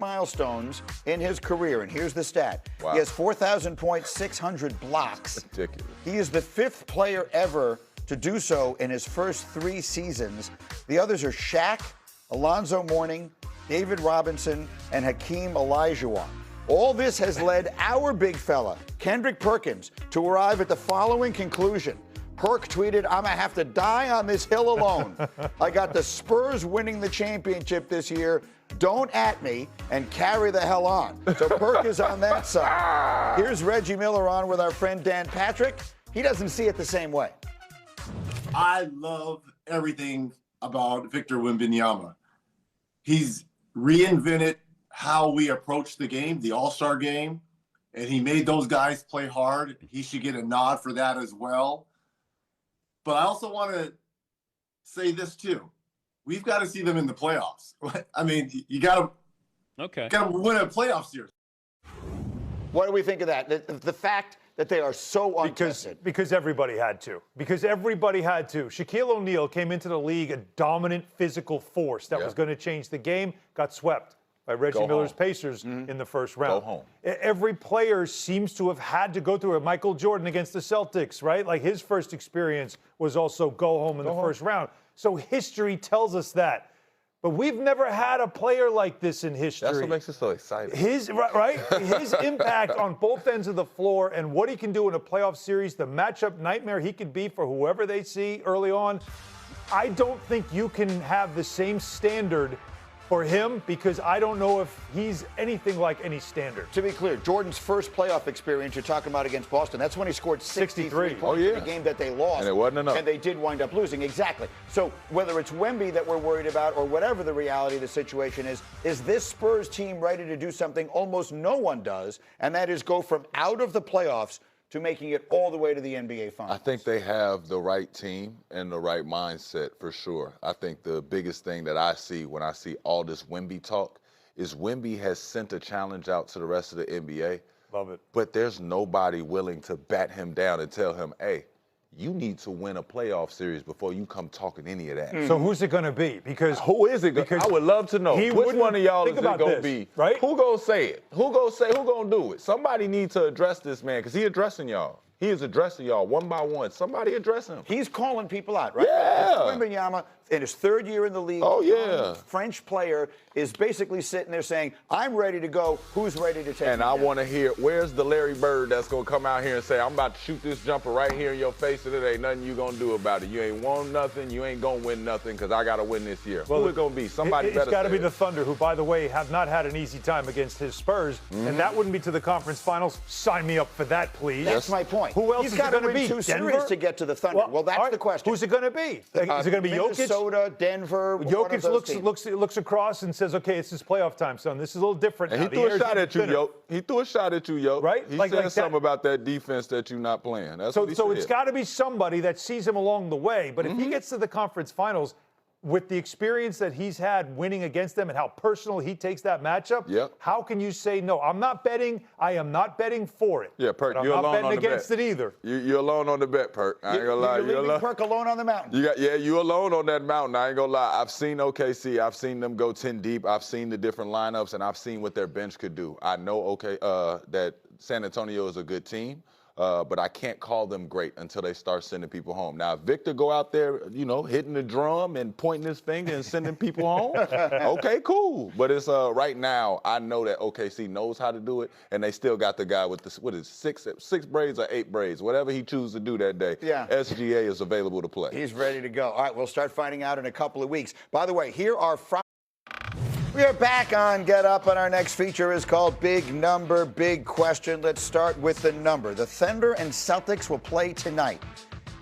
milestones in his career, and here's the stat. Wow. He has 4,000 points, 600 blocks. Ridiculous. He is the 5th player ever to do so in his first 3 seasons. The others are Shaq, Alonzo Mourning, David Robinson, and Hakeem Olajuwon. All this has led our big fella, Kendrick Perkins, to arrive at the following conclusion. Perk tweeted, "I'm going to have to die on this hill alone. I got the Spurs winning the championship this year. Don't at me and carry the hell on." So Perk is on that side. Here's Reggie Miller on with our friend Dan Patrick. He doesn't see it the same way. I love everything about Victor Wembanyama. He's reinvented how we approach the game, the All-Star game, and he made those guys play hard. He should get a nod for that as well. But I also want to say this too. We've got to see them in the playoffs. I mean, you got to win a playoff series. What do we think of that? The fact that they are so untested. Because everybody had to. Because everybody had to. Shaquille O'Neal came into the league a dominant physical force that was going to change the game, got swept by Reggie Miller's Pacers in the first round. Go home. Every player seems to have had to go through it. Michael Jordan against the Celtics, right? Like his first experience was also go home in the first round. So history tells us that. But we've never had a player like this in history. That's what makes it so exciting. His impact on both ends of the floor and what he can do in a playoff series, the matchup nightmare he could be for whoever they see early on. I don't think you can have the same standard for him because I don't know if he's anything like any standard. To be clear, Jordan's first playoff experience you're talking about against Boston, that's when he scored 63 points in a game that they lost. And it wasn't enough. And they did wind up losing, exactly. So whether it's Wemby that we're worried about or whatever the reality of the situation is this Spurs team ready to do something almost no one does, and that is go from out of the playoffs to making it all the way to the NBA Finals? I think they have the right team and the right mindset for sure. I think the biggest thing that I see when I see all this Wemby talk is Wemby has sent a challenge out to the rest of the NBA. Love it. But there's nobody willing to bat him down and tell him, hey, you need to win a playoff series before you come talking any of that. So who's it going to be? Because who is it? Because I would love to know. Which one of y'all is it going to be? Right? Who going to say it? Who going to do it? Somebody needs to address this man because he addressing y'all. He is addressing y'all one by one. Somebody address him. He's calling people out, right? Yeah. Wembanyama, in his 3rd year in the league, French player, is basically sitting there saying, I'm ready to go. Who's ready to take And me I down? want to hear, where's the Larry Bird that's going to come out here and say, I'm about to shoot this jumper right here in your face and it ain't nothing you going to do about it. You ain't won nothing. You ain't going to win nothing because I got to win this year. Well, who it going to be? Somebody better It's got to say be it. the Thunder, who, by the way, have not had an easy time against his Spurs. And that wouldn't be to the conference finals. Sign me up for that, please. That's my point. Who else He's is got it going to to be? win 2 Denver? series to get to the Thunder. Well, that's the question. Who's it going to be? Is it going to be Jokic? Minnesota, Denver. Jokic looks across and says, okay, it's his playoff time, son. This is a little different And now. he threw a shot at you, yo. He threw a shot at you, yo. Right? He Like said that. something about that defense that you're not playing. That's what he So said. it's got to be somebody that sees him along the way. But if he gets to the conference finals, with the experience that he's had winning against them and how personal he takes that matchup, how can you say no? I'm not betting. I am not betting for it. Yeah, Perk, but you're I'm alone not on betting the against bet. it either. You're alone on the bet, Perk. I ain't gonna lie. You're leaving Perk alone on the mountain. You alone on that mountain. I ain't gonna lie. I've seen OKC. I've seen them go 10 deep. I've seen the different lineups, and I've seen what their bench could do. I know that San Antonio is a good team. But I can't call them great until they start sending people home. Now, if Victor go out there, hitting the drum and pointing his finger and sending people home, okay, cool. But it's right now, I know that OKC knows how to do it, and they still got the guy with the six braids or 8 braids, whatever he chooses to do that day. Yeah. SGA is available to play. He's ready to go. All right, we'll start finding out in a couple of weeks. By the way, here are we are back on Get Up, and our next feature is called Big Number, Big Question. Let's start with the number. The Thunder and Celtics will play tonight.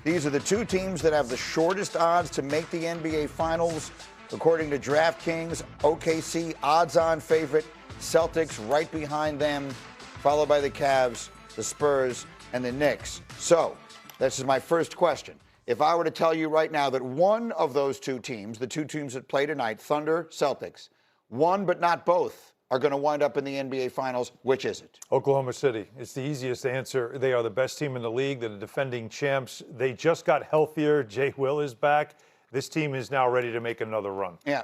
These are the 2 teams that have the shortest odds to make the NBA Finals. According to DraftKings, OKC odds-on favorite, Celtics right behind them, followed by the Cavs, the Spurs, and the Knicks. So, this is my first question. If I were to tell you right now that one of those 2 teams, the 2 teams that play tonight, Thunder, Celtics, one but not both, are going to wind up in the NBA Finals, which is it? Oklahoma City. It's the easiest answer. They are the best team in the league. They're the defending champs. They just got healthier. Jay Will is back. this team is now ready to make another run. Yeah.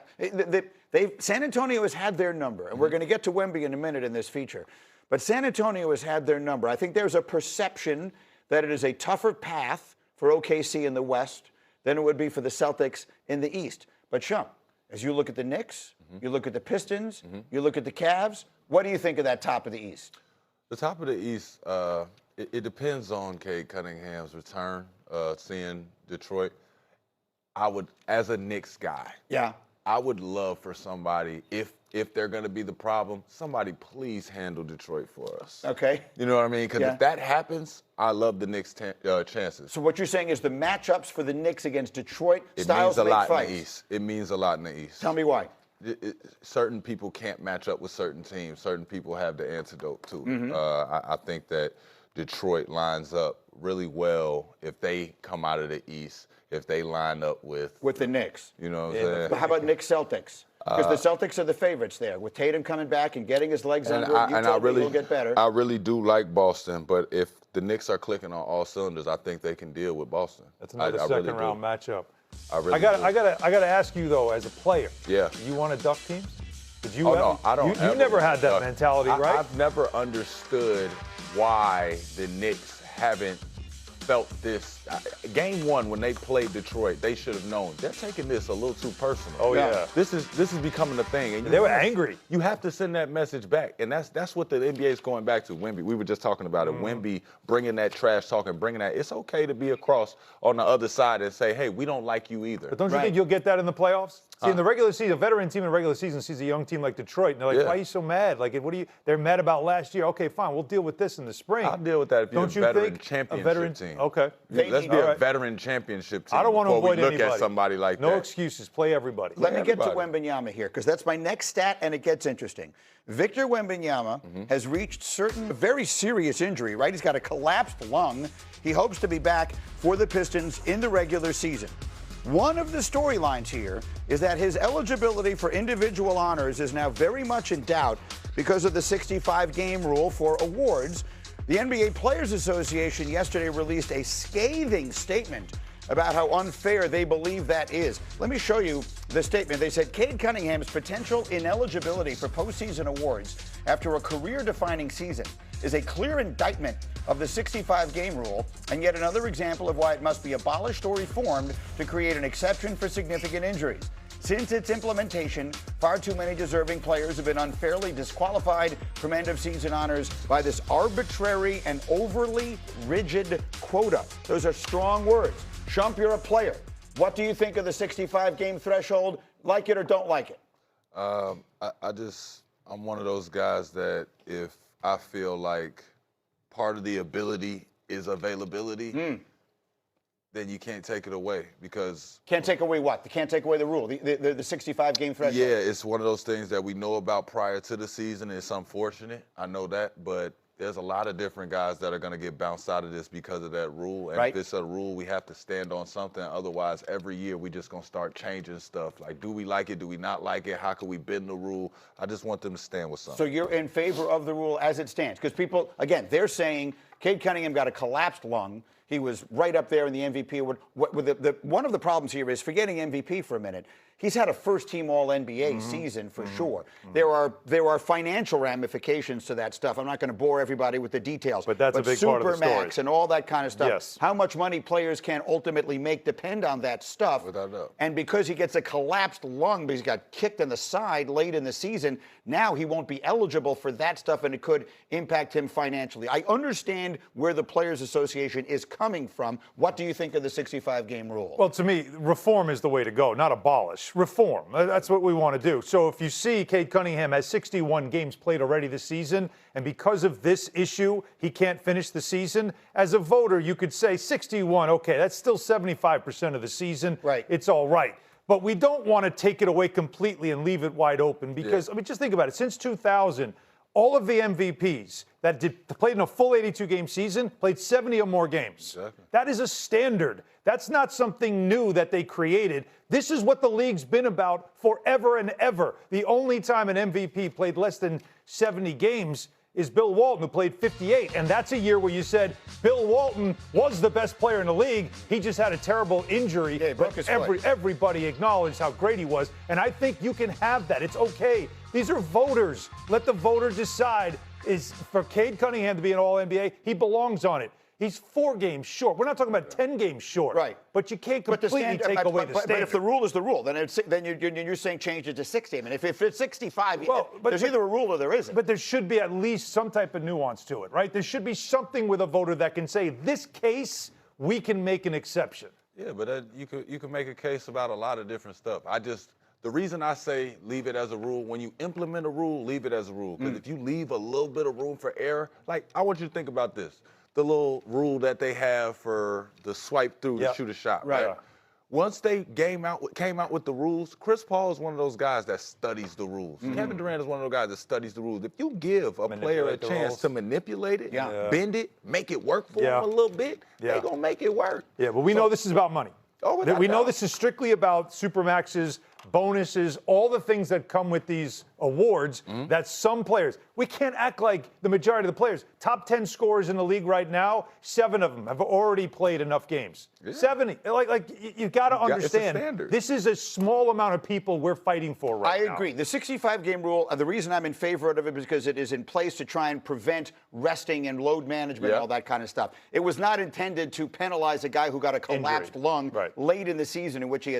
San Antonio has had their number, and we're going to get to Wemby in a minute in this feature. But San Antonio has had their number. I think there's a perception that it is a tougher path for OKC in the West than it would be for the Celtics in the East. But, Sean, as you look at the Knicks, you look at the Pistons, you look at the Cavs, what do you think of that top of the East? The top of the East, it depends on Cade Cunningham's return, seeing Detroit. I would, as a Knicks guy, I would love for somebody, if they're going to be the problem, somebody please handle Detroit for us. Okay. You know what I mean? Because if that happens, I love the Knicks' chances. So what you're saying is the matchups for the Knicks against Detroit, It styles means a make lot fights. in the East. It means a lot in the East. Tell me why. Certain people can't match up with certain teams. Certain people have the antidote to it. I think that Detroit lines up really well if they come out of the East, if they line up with the Knicks. You know what I'm saying? How about Knicks Celtics? Because the Celtics are the favorites there. With Tatum coming back and getting his legs under it, you told me he'll get better. I really do like Boston, but if the Knicks are clicking on all cylinders, I think they can deal with Boston. That's another second-round matchup. I gotta ask you though, as a player. Yeah. You want to duck teams? Did you? No, I don't. You never had that mentality, right? I've never understood why the Knicks haven't felt this. Game one, when they played Detroit, they should have known they're taking this a little too personal. Oh yeah. This is becoming a thing, and they were angry. You have to send that message back, and that's what the NBA is going back to. Wemby, we were just talking about it. Wemby bringing that trash talk and bringing that. It's okay to be across on the other side and say, hey, we don't like you either. But don't you think you'll get that in the playoffs? See, in the regular season, a veteran team in the regular season sees a young team like Detroit, and they're like, why are you so mad? Like, what are you? They're mad about last year. Okay, fine, we'll deal with this in the spring. I'll deal with that if you're a veteran championship team. Okay. Let's be a veteran championship team. I don't want to avoid look anybody. At somebody like that. No excuses. Play everybody. Let me get to Wembanyama here, because that's my next stat, and it gets interesting. Victor Wembanyama has reached certain very serious injury, right? He's got a collapsed lung. He hopes to be back for the Pistons in the regular season. One of the storylines here is that his eligibility for individual honors is now very much in doubt because of the 65-game rule for awards. The NBA Players Association yesterday released a scathing statement about how unfair they believe that is. Let me show you the statement. They said Cade Cunningham's potential ineligibility for postseason awards after a career-defining season is a clear indictment of the 65-game rule and yet another example of why it must be abolished or reformed to create an exception for significant injuries. Since its implementation, far too many deserving players have been unfairly disqualified from end-of-season honors by this arbitrary and overly rigid quota. Those are strong words. Shump, you're a player. What do you think of the 65-game threshold? Like it or don't like it? I'm one of those guys that if I feel like part of the ability is availability, then you can't take it away because... Can't take away what? They can't take away the rule, the 65-game threshold? Yeah, it's one of those things that we know about prior to the season. It's unfortunate. I know that, but there's a lot of different guys that are going to get bounced out of this because of that rule. And if it's a rule, we have to stand on something. Otherwise, every year we just going to start changing stuff. Like, do we like it? Do we not like it? How can we bend the rule? I just want them to stand with something. So you're in favor of the rule as it stands? Because people, again, they're saying Cade Cunningham got a collapsed lung. He was right up there in the MVP award. One of the problems here is, forgetting MVP for a minute, he's had a first-team All-NBA season for sure. There are financial ramifications to that stuff. I'm not going to bore everybody with the details. But that's a big part of the story. Supermax and all that kind of stuff. Yes. How much money players can ultimately make depend on that stuff. Without doubt. And because he gets a collapsed lung because he got kicked in the side late in the season, now he won't be eligible for that stuff, and it could impact him financially. I understand where the Players Association is coming from. What do you think of the 65-game rule? Well, to me, reform is the way to go, not abolish. Reform. That's what we want to do. So if you see Cade Cunningham has 61 games played already this season, and because of this issue, he can't finish the season, as a voter, you could say 61, okay, that's still 75% of the season. Right. It's all right. But we don't want to take it away completely and leave it wide open because, I mean, just think about it. Since 2000, all of the MVPs that played in a full 82-game season played 70 or more games. Exactly. That is a standard. That's not something new that they created. This is what the league's been about forever and ever. The only time an MVP played less than 70 games is Bill Walton, who played 58. And that's a year where you said Bill Walton was the best player in the league. He just had a terrible injury. Yeah, but everybody acknowledged how great he was. And I think you can have that. It's okay. These are voters. Let the voter decide. Is for Cade Cunningham to be an All-NBA, he belongs on it. He's 4 games short. We're not talking about 10 games short. Right. But you can't completely take away the standard. But if the rule is the rule, then you're saying change it to 60. I mean, if it's 65, there's either a rule or there isn't. But there should be at least some type of nuance to it, right? There should be something with a voter that can say, this case, we can make an exception. Yeah, but you could make a case about a lot of different stuff. The reason I say leave it as a rule, when you implement a rule, leave it as a rule. Because if you leave a little bit of room for error, like I want you to think about this. The little rule that they have for the swipe through to shoot a shot. Right. Once they came out with the rules, Chris Paul is one of those guys that studies the rules. Kevin Durant is one of those guys that studies the rules. If you give a player a chance to manipulate it, bend it, make it work for them a little bit, they're going to make it work. Yeah, but we know this is about money. Oh, we know this is strictly about supermaxes, bonuses, all the things that come with these awards that some players. We can't act like the majority of the players. Top 10 scorers in the league right now, 7 of them have already played enough games. 70. You've got to understand, this is a small amount of people we're fighting for right now. I agree. The 65-game rule, the reason I'm in favor of it is because it is in place to try and prevent resting and load management and all that kind of stuff. It was not intended to penalize a guy who got a collapsed lung late in the season in which he has